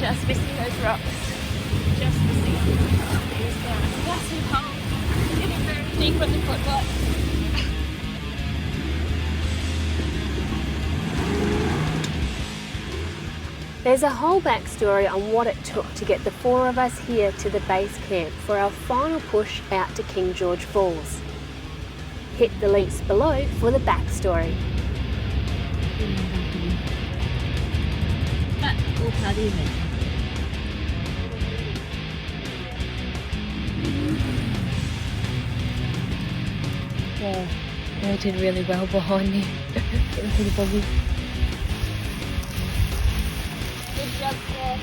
Just missing those rocks. Just missing them. There's a massive hole. Getting very deep on the footlight. There's a whole backstory on what it took to get the four of us here to the base camp for our final push out to King Gorge Falls. Hit the links below for the backstory. Yeah, I did really well behind me. Getting pretty boggy. Good job there.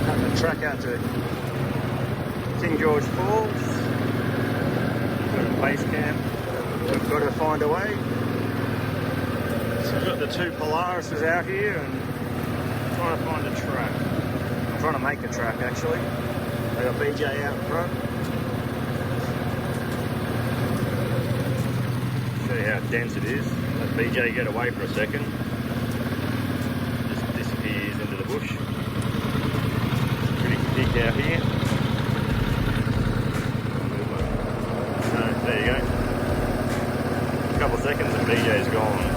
Cutting the track out to King Gorge Falls. Got a base camp. We've got to find a way. So we've got the two Polarises out here and trying to find a track. I'm trying to make a track actually. I got BJ out in front. Show you how dense it is. Let BJ get away for a second. Just disappears into the bush. Pretty thick out here. So, there you go. A couple of seconds and BJ's gone.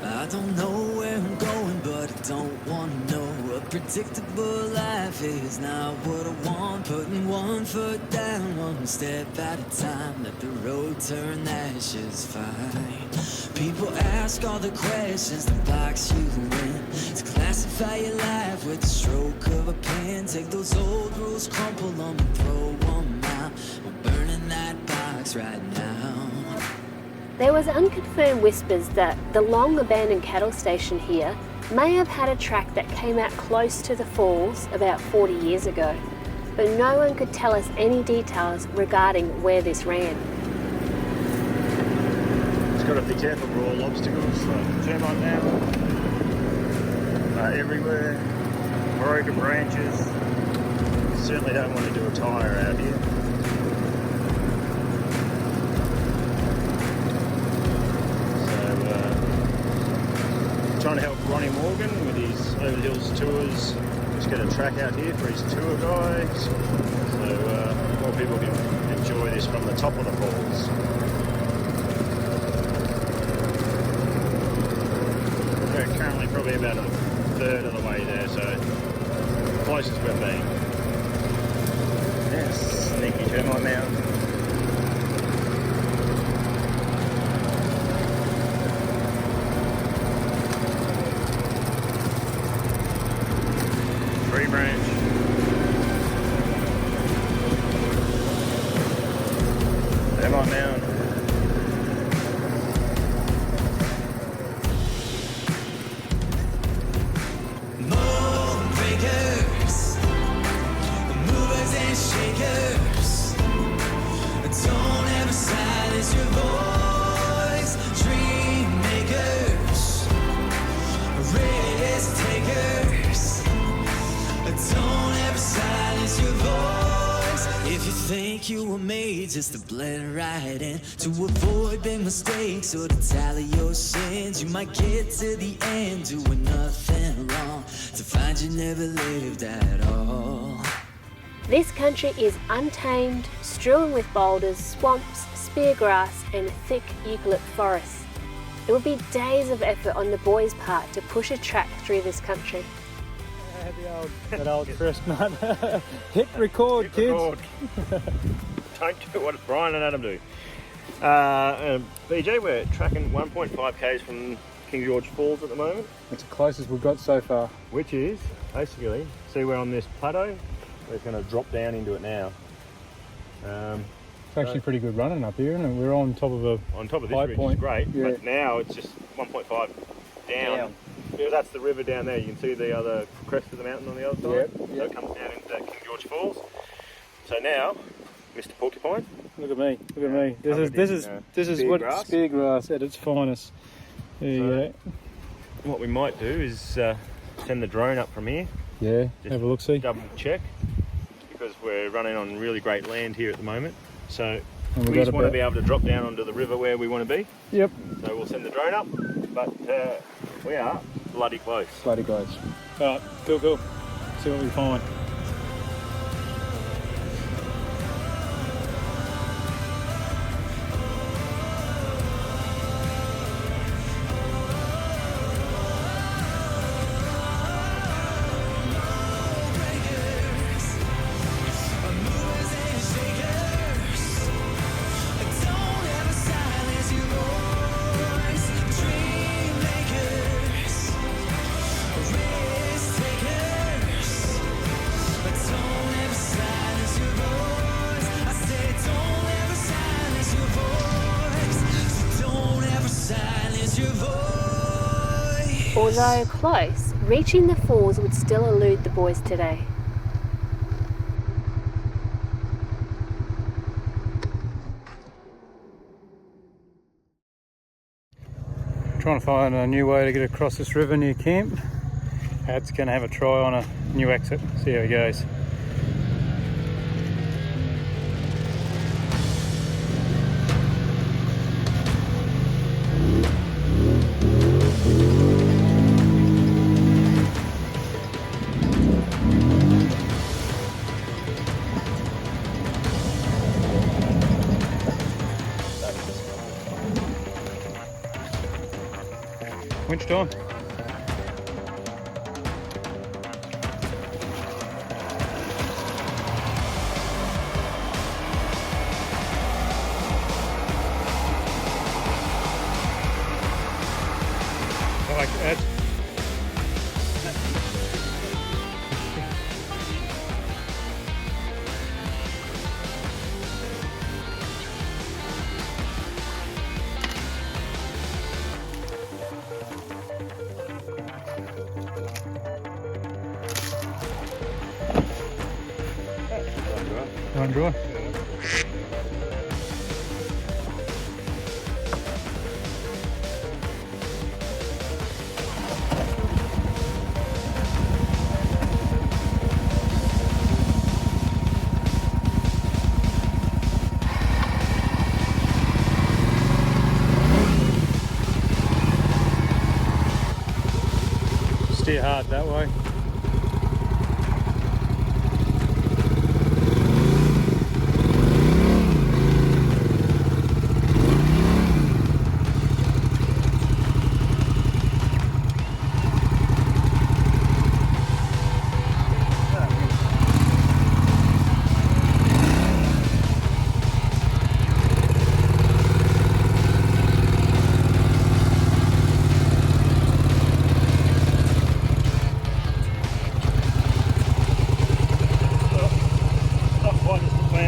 I don't know where I'm going, but I don't want to know. A predictable life is not what I want. Putting one foot down, one step at a time. Let the road turn, that shit's fine. People ask all the questions that box you in. To classify your life with the stroke of a pen. Take those old rules, crumple them and throw them out. We're burning that box right now. There was unconfirmed whispers that the long abandoned cattle station here may have had a track that came out close to the falls about 40 years ago, but no one could tell us any details regarding where this ran. Just got to be careful for all obstacles. Termite now. Everywhere. Broken branches. Certainly don't want to do a tyre out here. Trying to help Ronnie Morgan with his Over the Hills tours. Just get a track out here for his tour guides, so more people can enjoy this from the top of the falls. We're currently probably about a third of the way there, so closest we've been. Yes, sneaky termite mound. Tree branch. Termite mound. Mold breakers, movers and shakers. Don't ever silence your voice. Dream makers, risk takers. Don't ever silence your voice. If you think you were made just to blend right in, to avoid big mistakes or to tally your sins, you might get to the end doing nothing wrong, to find you never lived at all. This country is untamed, strewn with boulders, swamps, speargrass and thick eucalypt forests. It will be days of effort on the boys' part to push a track through this country. That old first nut. Hit record, kids. Record. Don't do what Brian and Adam do. BJ, we're tracking 1.5 k's from King Gorge Falls at the moment. It's the closest we've got so far. Which is, basically, see we're on this plateau? We're going to drop down into it now. It's actually pretty good running up here, isn't it? We're on top of a on top of this high ridge point. is great, Yeah. but now it's just 1.5 down. Yeah, that's the river down there. You can see the other crest of the mountain on the other side. Yep, So yep. it comes down into King Gorge Falls. So now, Mr. Porcupine. Look at me. Look at me. Covered This is in, what speargrass. speargrass at its finest. There you go. What we might do is send the drone up from here. Yeah. Just Have a look. See. Double check, because we're running on really great land here at the moment. So And we just want to be able to drop down onto the river where we want to be. Yep. So we'll send the drone up, but we are bloody close. Bloody close. Alright, cool. See what we find. Although close, reaching the falls would still elude the boys today. Trying to find a new way to get across this river near camp. Ad's going to have a try on a new exit, see how he goes. Winch time. I like Ed. Run dry. Steer hard that way.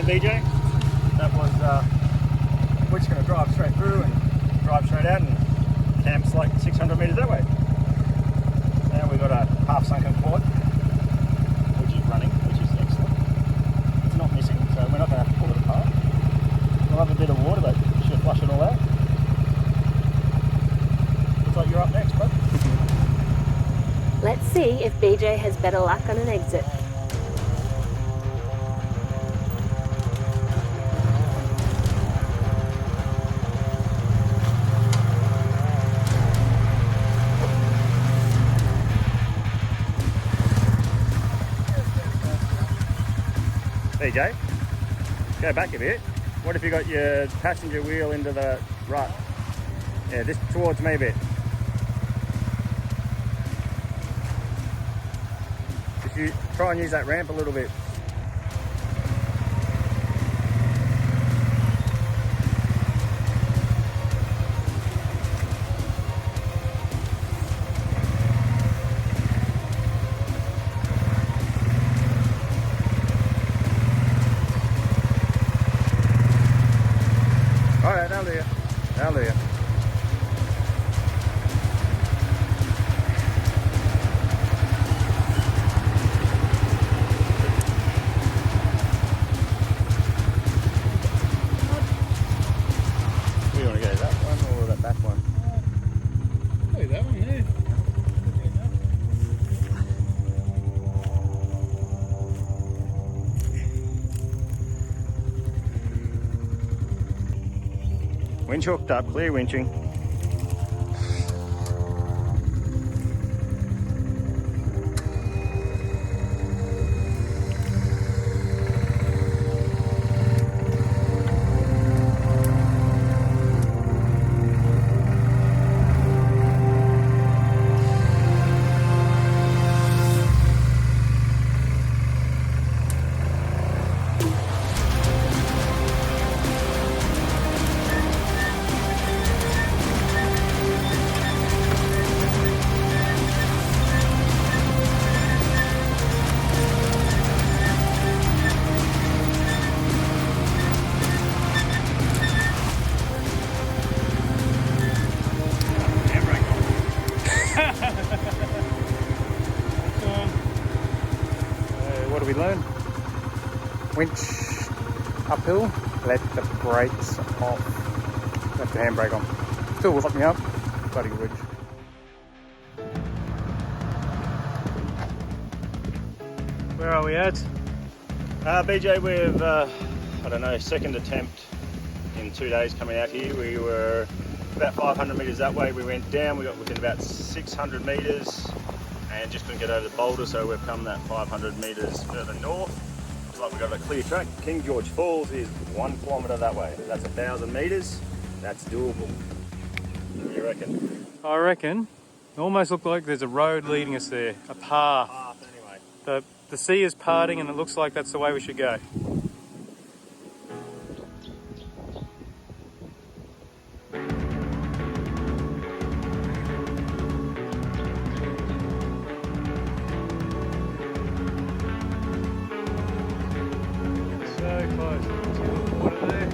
BJ. That was, we're just going to drive straight through and drive straight out and camp's like 600 metres that way. Now we've got a half sunken quad, which is running, which is excellent. It's not missing, so we're not going to have to pull it apart. We'll have a bit of water, but should flush it all out. Looks like you're up next, bud. Let's see if BJ has better luck on an exit. BJ, go back a bit. What if you got your passenger wheel into the right? Yeah, this towards me a bit. If you try and use that ramp a little bit. Alright, that'll do you. That'll do you. Do you want to go that one or that back one? Hey, that one there. Winch hooked up, clear winching. What do we learn? Winch uphill, let the brakes off. Left the handbrake on. Still will fuck me up. Bloody winch. Where are we at? BJ, we've, I don't know, second attempt in 2 days coming out here. We were about 500 metres that way. We went down, we got within about 600 metres and just couldn't get over the boulder, so we've come that 500 metres further north. Looks like we've got a clear track. King Gorge Falls is 1 kilometre that way. That's 1,000 metres. That's doable. What do you reckon? I reckon it almost looked like there's a road leading us there, a path. Anyway. The sea is parting and it looks like that's the way we should go. So close. See the water there?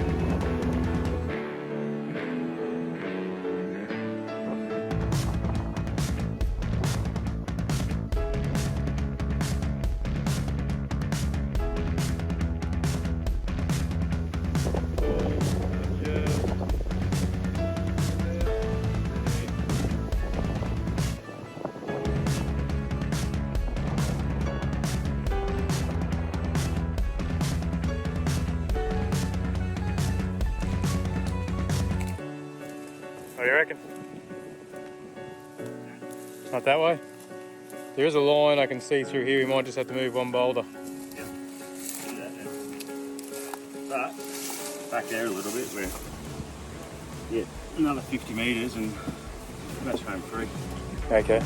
What do you reckon? It's not that way? There is a line I can see through here. We might just have to move one boulder. Yep. Do that then. But back there a little bit, we're another 50 metres and that's home free. Okay.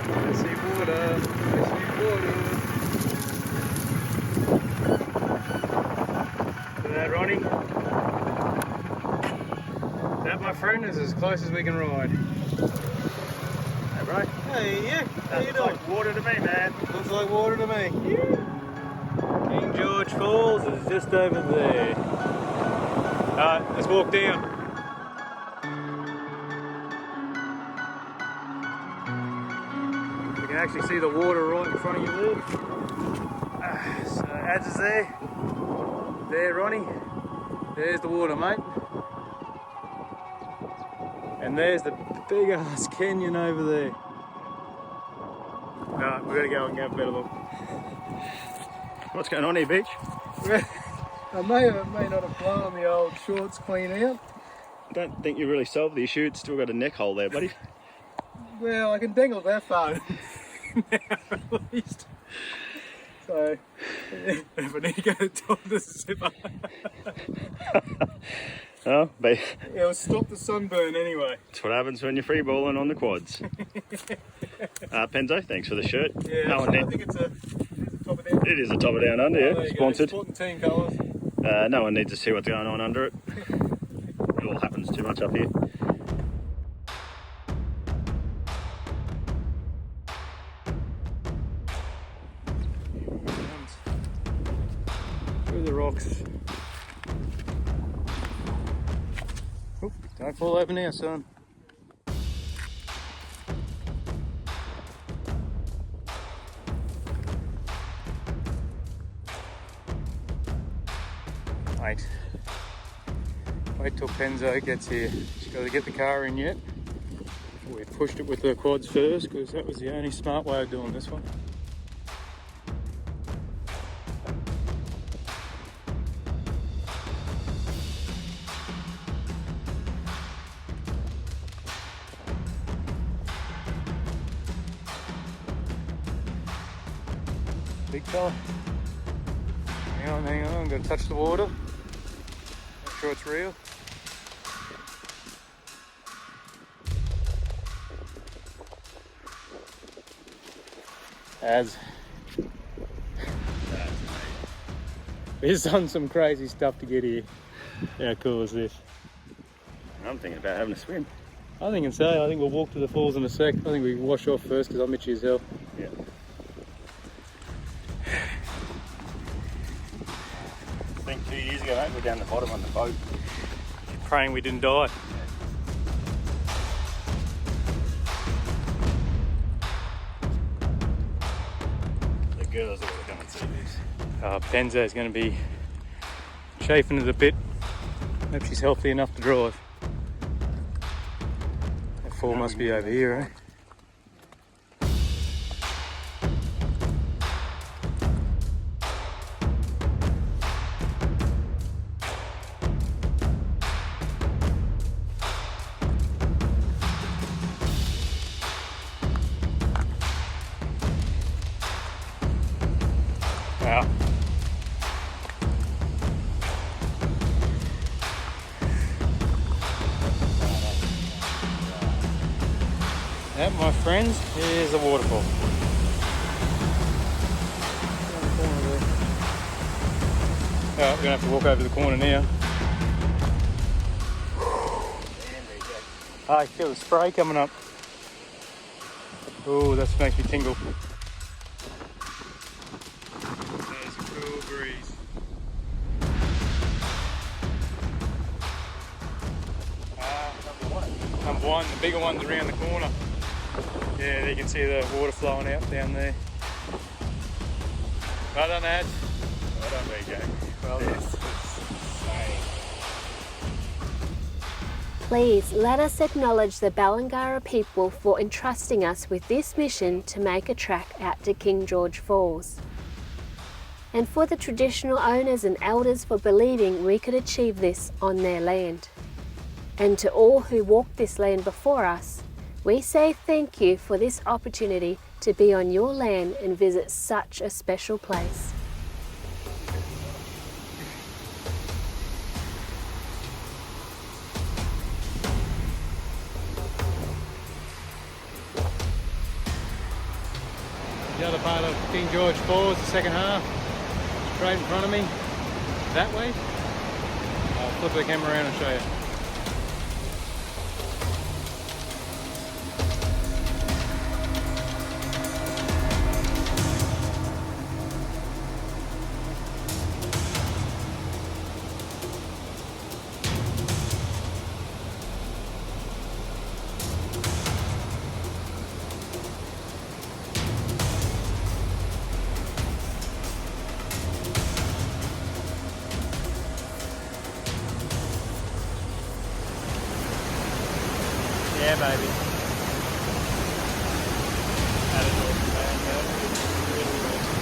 I see water. See that, Ronnie? That, my friend, is as close as we can ride. Hey, bro. Hey, yeah. How you Looks doing? like water to me, man. Looks like water to me. King Gorge Falls is just over there. Alright, let's walk down. You can actually see the water right in front of you there. So Ads is there. There, Ronnie. There's the water, mate. And there's the big ass canyon over there. Alright, we've got to go and get a better look. What's going on here, Beach? I may or may not have blown the old shorts clean out. I don't think you really solved the issue. It's still got a neck hole there, buddy. Well, I can dangle that far now, at least. So, if I need to go to top of the zipper, Oh, but it'll stop the sunburn anyway. that's what happens when you're freeballing on the quads. Penzo, thanks for the shirt. Yeah, No one I need- think it's a top of down. It is a top of down under, Oh, yeah. there you go, Sponsored. sporting team colours. No one needs to see what's going on under it. It all happens too much up here. rocks. Oop, don't fall over now, son. Wait till Penzo gets here. She's got to get the car in yet. We've pushed it with the quads first because that was the only smart way of doing this one. Big fella. Hang on, I'm going to touch the water. Make sure it's real. We've done some crazy stuff to get here. How cool is this? I'm thinking about having a swim. I think so. I think we'll walk to the falls in a sec. I think we wash off first because I'm itchy as hell. Yeah. I think 2 years ago, mate, we were down the bottom on the boat. Praying we didn't die. The girls are going to come and see this. Penzo's going to be chafing it a bit. Hope she's healthy enough to drive. That fall must be over here, eh? Wow. That, my friends, is a waterfall. We're going to have to walk over the corner now. I feel the spray coming up. Oh, that makes me tingle. There's a cool breeze. Number one, the bigger one's around the corner. Yeah, there you can see the water flowing out down there. Well done, Ad. Well done, BJ. Well done. Please let us acknowledge the Balangara people for entrusting us with this mission to make a track out to King Gorge Falls. And for the traditional owners and elders for believing we could achieve this on their land. And to all who walked this land before us, we say thank you for this opportunity to be on your land and visit such a special place. The other part of King Gorge Falls, the second half, straight in front of me, that way. I'll flip the camera around and show you. Yeah, baby. That is awesome, man. That is really awesome.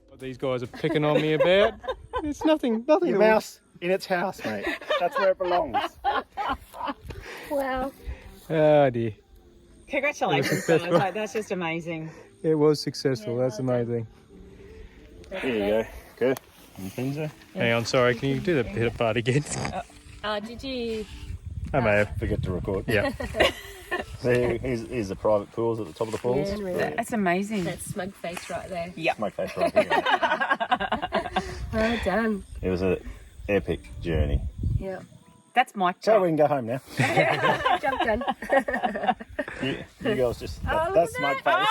What these guys are picking on me about? It's nothing. Your mouse in its house, mate. That's where it belongs. Wow. Oh dear. Congratulations, fellas. Like, that's just amazing. It was successful. That's amazing. Here you go. Good. in Pinzer. Hang on, sorry, can you do the bit part again? Did you? I may have. Forget to record. Yeah. See, here's the private pools at the top of the falls. Yeah, really. That's amazing. That smug face right there. Yeah. My face right here. Well done. It was an epic journey. Yeah. That's my So job. we can go home now. Job done. You girls just, that's smug face.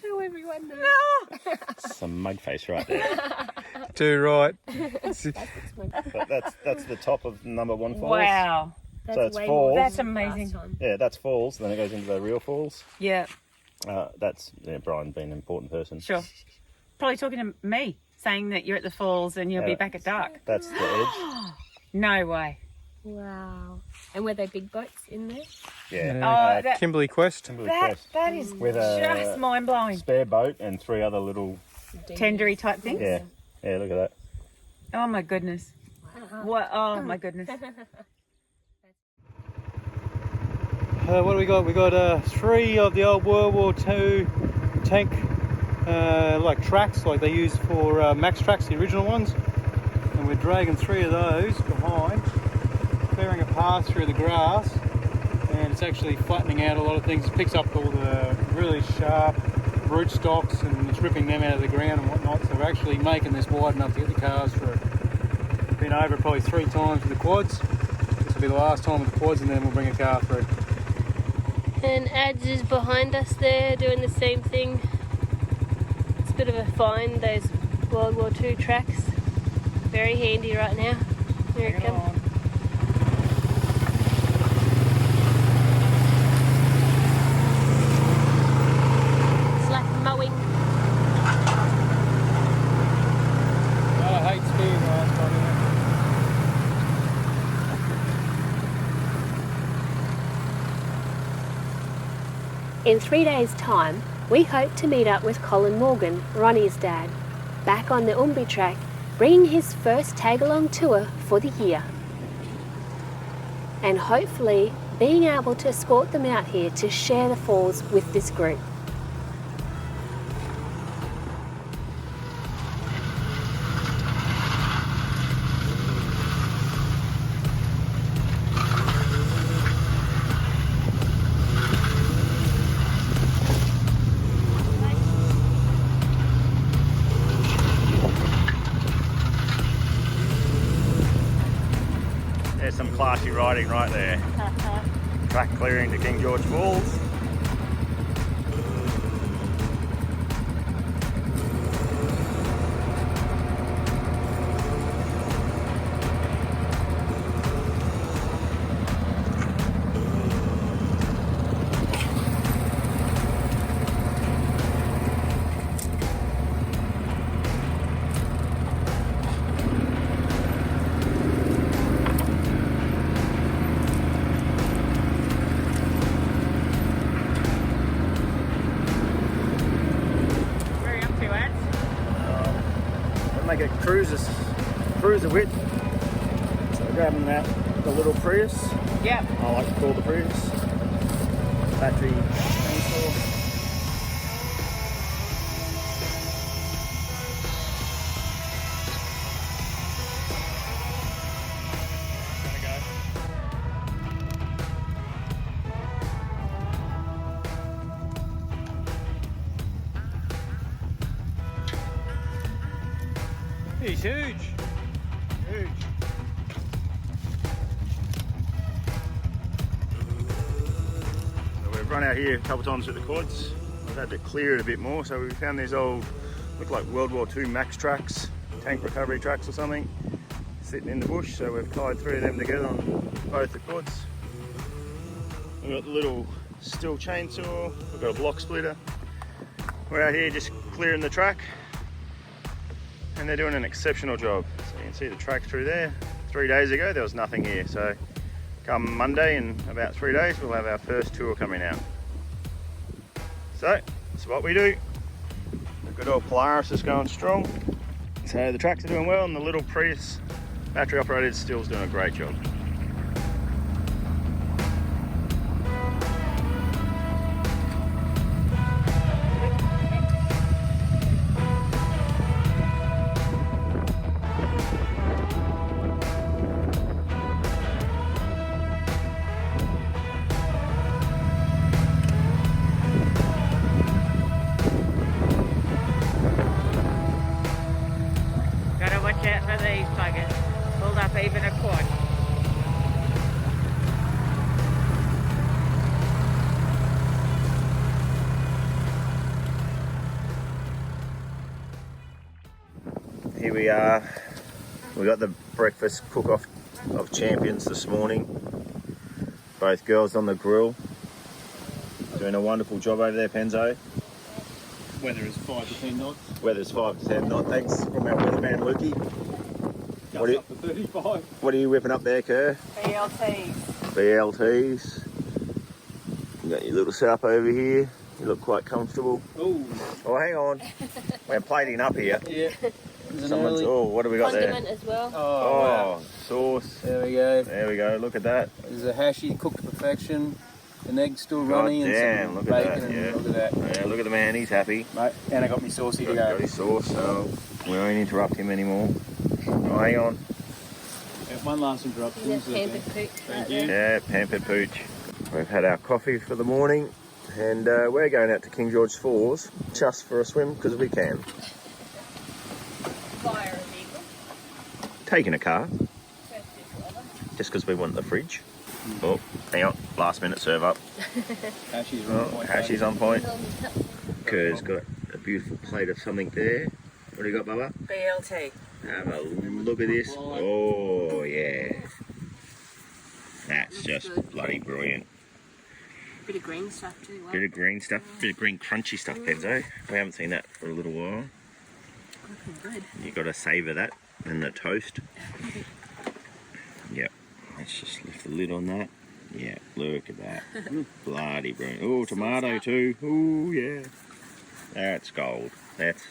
Show everyone now. Some mug face right there. Too right. But that's the top of number 1 falls. Wow. That's So it's way falls. more than That's last amazing. time. Yeah, that's falls. Then it goes into the real falls. Yeah, That's Brian being an important person. sure. Probably talking to me, saying that you're at the falls and you'll be Yeah. back at dark. That's the edge. No way. Wow. And were there big boats in there? Yeah. Oh, that, Kimberley Quest. Kimberley that, Crest. that is With just a mind-blowing. spare boat and 3 other little. Tendery type things. Yeah. Yeah. Look at that. Oh my goodness. What? Oh my goodness. What do we got? We got 3 of the old World War II tank like tracks, like they used for max tracks, the original ones. And we're dragging 3 of those behind, clearing a path through the grass, and it's actually flattening out a lot of things. It picks up all the really sharp root stocks and it's ripping them out of the ground and whatnot. So we're actually making this wide enough to get the cars through. Been over probably 3 times with the quads. This will be the last time with the quads, and then we'll bring a car through. And Ads is behind us there doing the same thing. It's a bit of a find, those World War II tracks. Very handy right now. Here it comes. It's like mowing. I hate skiing last time. In 3 days' time, we hope to meet up with Colin Morgan, Ronnie's dad, back on the Umbi track, bringing his first tag-along tour for the year. And hopefully being able to escort them out here to share the falls with this group. There's some classy riding right there. Track clearing to King Gorge Falls. Where are you up to, Ads? Make it cruiser width. So grabbing the little Prius. Yeah. I like to call the Prius. Battery chainsaw. He's huge. Huge. So we've run out here a couple of times with the quads. We've had to clear it a bit more, so we found these old, look like World War II max tracks, tank recovery tracks or something, sitting in the bush. So we've tied 3 of them together on both the quads. We've got the little steel chainsaw, we've got a block splitter. We're out here just clearing the track, and they're doing an exceptional job. So you can see the track through there. 3 days ago there was nothing here, so come Monday in about 3 days we'll have our first tour coming out. So that's what we do. The good old Polaris is going strong. So the tracks are doing well, and the little Prius battery operated still's doing a great job. here we are. We got the breakfast cook-off of champions this morning. Both girls on the grill. Doing a wonderful job over there, Penzo. Weather is 5 to 10 knots. Weather's 5 to 10 knots. Thanks from our weatherman, Lukey. Gusts up to 35. What are you whipping up there, Kerr? BLTs. BLTs. You got your little setup over here. You look quite comfortable. Ooh. Oh, hang on. We're plating up here. Yeah. Someone's, oh, what have we got Condiment there? as well. Oh, wow. Sauce. There we go. There we go. Look at that. There's a hashy cooked to perfection. An egg still runny and damn, some look at bacon that, and yeah. look at that. Yeah, look at the man. He's happy. Mate, and I got me saucy to Got go. his sauce, so we won't interrupt him anymore. Oh, hang on. One last interruption. There's pampered pooch right there. Yeah, pampered pooch. We've had our coffee for the morning, and we're going out to King Gorge Falls just for a swim because we can. Via a vehicle. Taking a car just because we want the fridge. Oh, hang on. Last minute serve up. Hashy's on point. Hashy's on point. Kerr's got a beautiful plate of something there. What do you got, Bubba? BLT. Have a look at this. Oh, yeah. That's just bloody brilliant. Bit of green stuff too. Wow. Bit of green stuff, bit of green crunchy stuff, Penzo. We haven't seen that for a little while. Looking good. You got to savour that and the toast. Yep. Let's just lift the lid on that. Yeah, look at that. Bloody brilliant. Oh, tomato too. Oh, yeah. That's gold. That's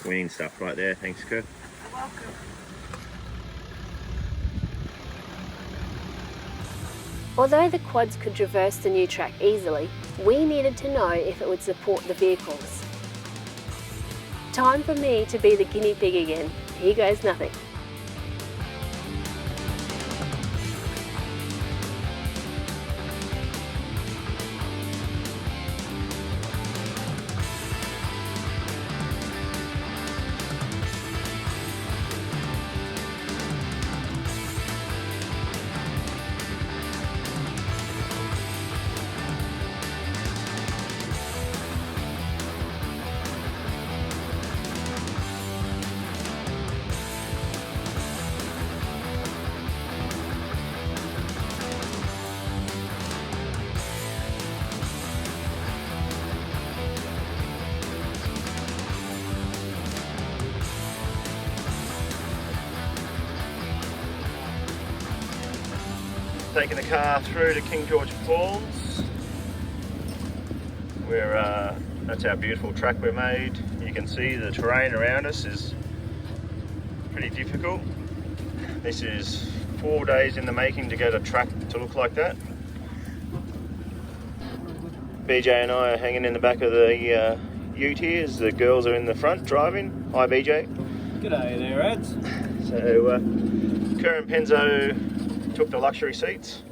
winning stuff right there. Thanks, Kerr. You're welcome. Although the quads could traverse the new track easily, we needed to know if it would support the vehicles. Time for me to be the guinea pig again. Here goes nothing. Taking the car through to King Gorge Falls. That's our beautiful track we made. You can see the terrain around us is pretty difficult. This is 4 days in the making to get a track to look like that. BJ and I are hanging in the back of the ute here as the girls are in the front driving. Hi BJ. G'day there, Ads. So Kerr and Penzo took the luxury seats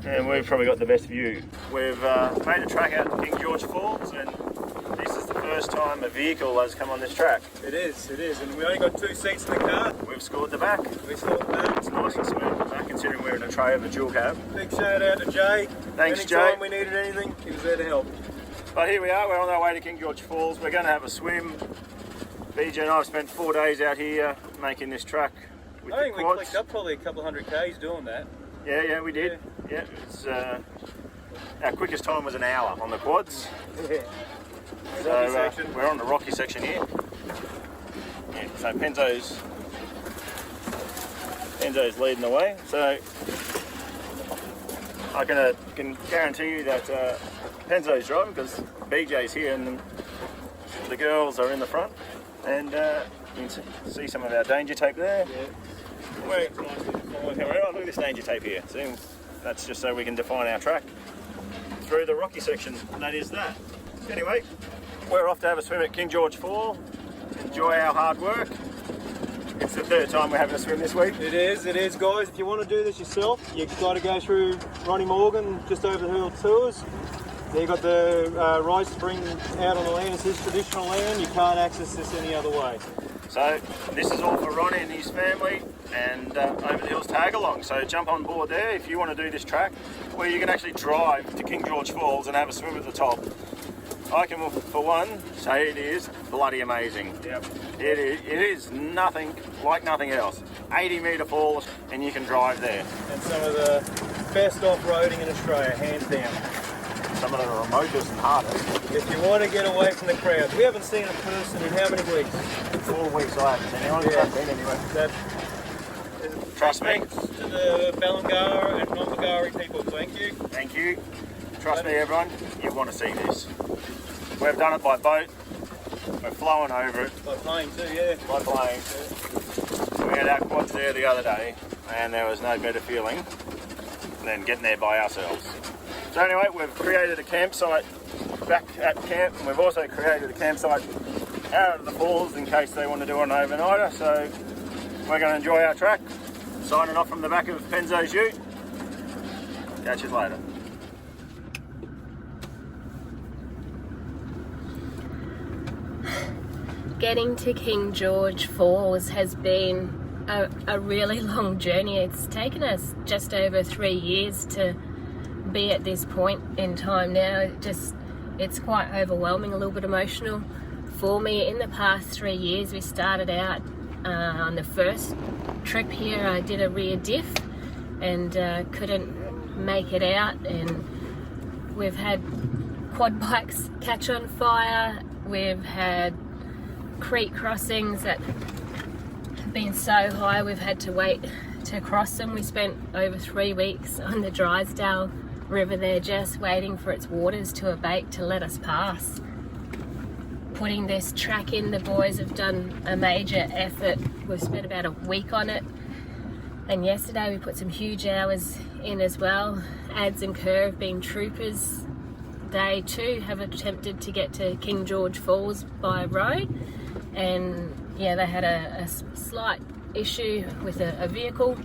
and we've probably got the best view. We've made a track out to King Gorge Falls, and this is the first time a vehicle has come on this track. It is, and we only got 2 seats in the car. We've scored the back. We scored the back. It's nice and smooth, considering we're in a tray of a dual cab. Big shout out to Jay. Thanks, Anytime Jay. we needed anything, he was there to help. But here we are, we're on our way to King Gorge Falls. We're going to have a swim. BJ and I have spent 4 days out here making this track with I think the we quads. clicked up probably a couple of 100 Ks doing that. Yeah, we did. Yeah, it's our quickest time was an hour on the quads. Yeah. So we're on the rocky section here. Yeah, so Penzo's leading the way. So I can guarantee you that Penzo's driving because BJ's here and the girls are in the front. And you can see some of our danger tape there. Yeah. Look at this danger tape here. See, that's just so we can define our track through the rocky section, and that is that. Anyway, we're off to have a swim at King Gorge Falls. Enjoy our hard work. It's the 3rd time we're having a swim this week. It is, guys. If you want to do this yourself, you've got to go through Ronnie Morgan, just over the hill tours. There you've got the rice spring out on the land. It's his traditional land. You can't access this any other way. So this is all for Ronnie and his family and Over the Hills tag along. So jump on board there if you want to do this track where you can actually drive to King Gorge Falls and have a swim at the top. I can, for one, say it is bloody amazing. Yep. It is nothing like nothing else. 80-metre falls, and you can drive there. And some of the best off-roading in Australia, hands down. Some of the remotest and hardest. If you want to get away from the crowd, we haven't seen a person in how many weeks? 4 weeks I haven't seen anyone. Yeah. Been anyway. That, Trust me. thanks to the Ballangara and non-Magari people. Thank you. Thank you. Trust me, everyone. You want to see this. We've done it by boat. We're flowing over it. By plane too, yeah. By plane. We had our quads there the other day, and there was no better feeling than getting there by ourselves. So anyway, we've created a campsite back at camp, and we've also created a campsite out of the falls in case they want to do an overnighter. So we're going to enjoy our track. Signing off from the back of Penzo's ute. Catch you later. Getting to King Gorge Falls has been a really long journey. It's taken us just over 3 years to be at this point in time now. It's quite overwhelming, a little bit emotional for me. In the past 3 years, we started out on the first trip here. I did a rear diff and couldn't make it out, and we've had quad bikes catch on fire. We've had creek crossings that have been so high we've had to wait to cross them. We spent over 3 weeks on the Drysdale River there just waiting for its waters to abate to let us pass. Putting this track in, the boys have done a major effort. We've spent about a week on it, and yesterday we put some huge hours in as well. Ads and Kerr have been troopers. They too have attempted to get to King Gorge Falls by road, and yeah, they had a slight issue with a vehicle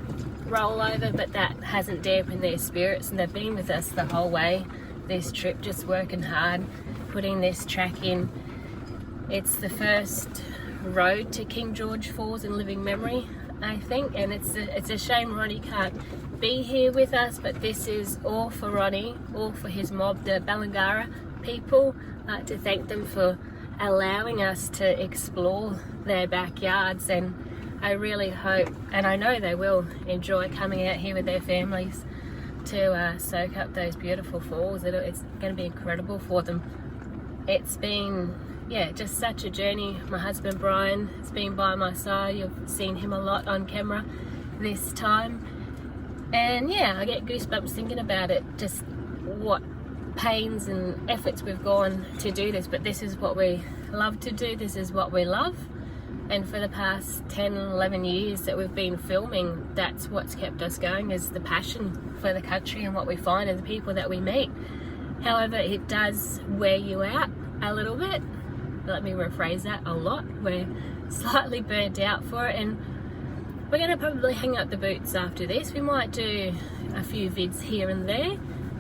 rollover, but that hasn't dampened their spirits, and they've been with us the whole way this trip, just working hard, putting this track in. It's the first road to King Gorge Falls in living memory, I think, and it's a shame Ronnie can't be here with us, but this is all for Ronnie, all for his mob, the Ballangara people. I'd like to thank them for allowing us to explore their backyards, and I really hope, and I know they will, enjoy coming out here with their families to soak up those beautiful falls. It's going to be incredible for them. It's been, yeah, just such a journey. My husband Brian has been by my side. You've seen him a lot on camera this time. And yeah, I get goosebumps thinking about it, just what pains and efforts we've gone to do this, but this is what we love to do, this is what we love. And for the past 10, 11 years that we've been filming, that's what's kept us going, is the passion for the country and what we find and the people that we meet. However, it does wear you out a little bit. Let me rephrase that, a lot. We're slightly burnt out for it, and we're going to probably hang up the boots after this. We might do a few vids here and there,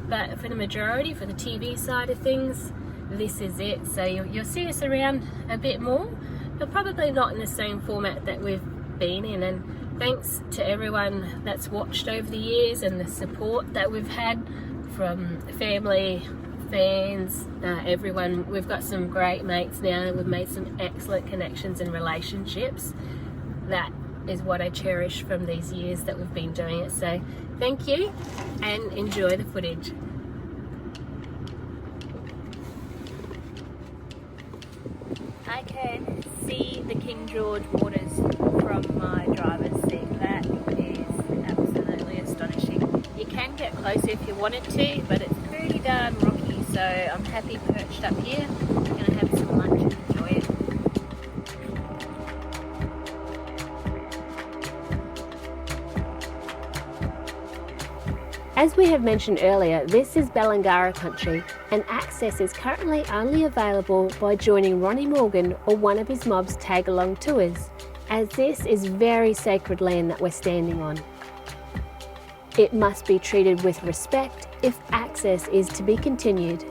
but for the majority, for the TV side of things, this is it. So you'll see us around a bit more, but probably not in the same format that we've been in. And thanks to everyone that's watched over the years and the support that we've had from family, fans, everyone. We've got some great mates now. We've made some excellent connections and relationships. That is what I cherish from these years that we've been doing it. So thank you and enjoy the footage. I can see the King Gorge waters from my driver's seat. That is absolutely astonishing. You can get closer if you wanted to, but it's pretty darn rocky, so I'm happy perched up here. I'm going to have some lunch and enjoy it. As we have mentioned earlier, this is Ballangara country, and access is currently only available by joining Ronnie Morgan or one of his mob's tag-along tours, as this is very sacred land that we're standing on. It must be treated with respect if access is to be continued.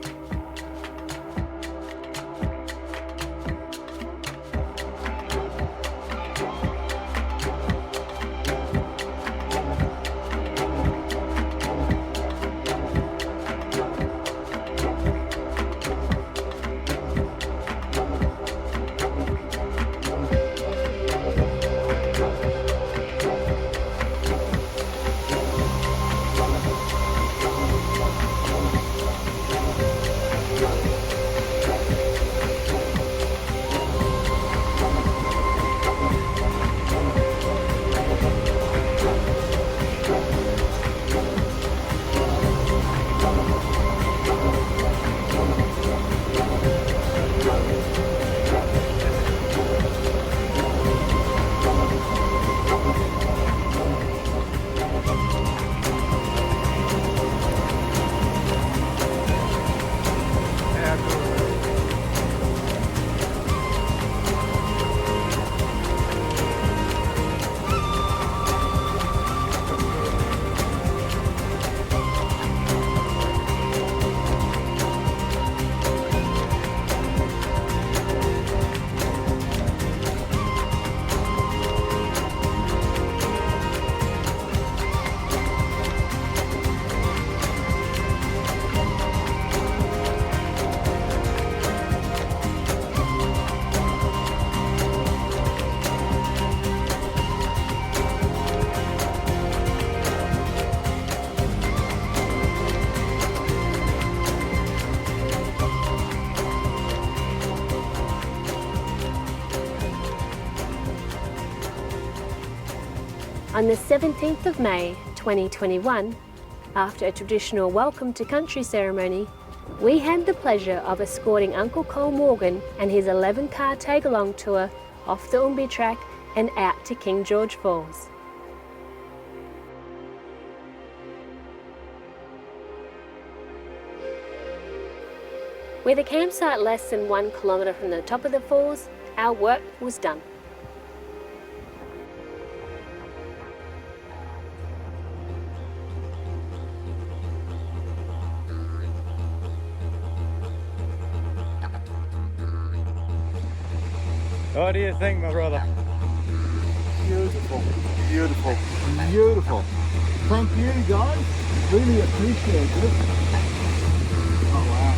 On the 17th of May 2021, after a traditional welcome to country ceremony, we had the pleasure of escorting Uncle Cole Morgan and his 11-car tag-along tour off the Umbi track and out to King Gorge Falls. With a campsite less than 1 kilometre from the top of the falls, our work was done. What do you think, my brother? Beautiful, beautiful, beautiful. Thank you guys, really appreciate it. Oh wow.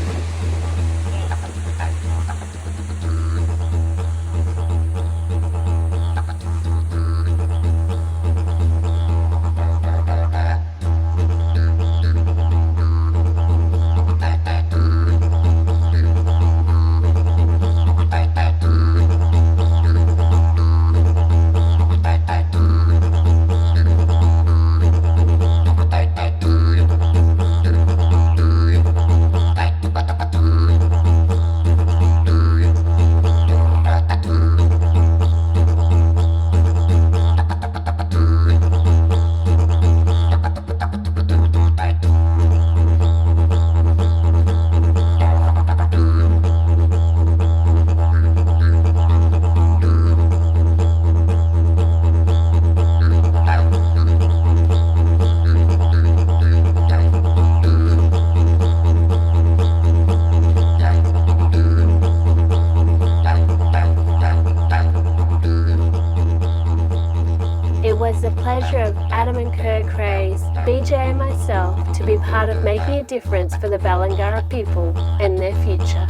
It was the pleasure of Adam and Kurt Craze, BJ and myself to be part of making a difference for the Balangara people and their future.